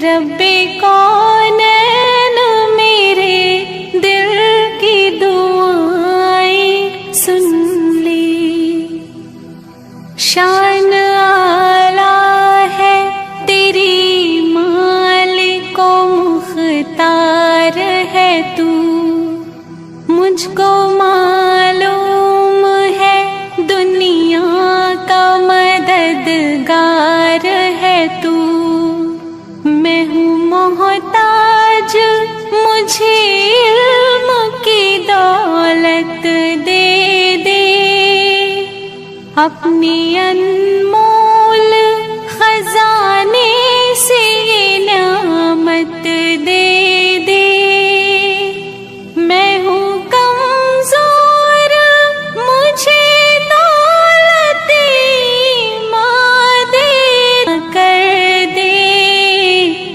رب کونین میرے دل کی دعائیں سن لی. شان اعلیٰ ہے تیری مالک و مختار ہے تو، مجھ کو معلوم ہے دنیا کا مددگار ہے تو. میں ہوں محتاج، مجھے علم کی دولت دے دے، اپنی انمول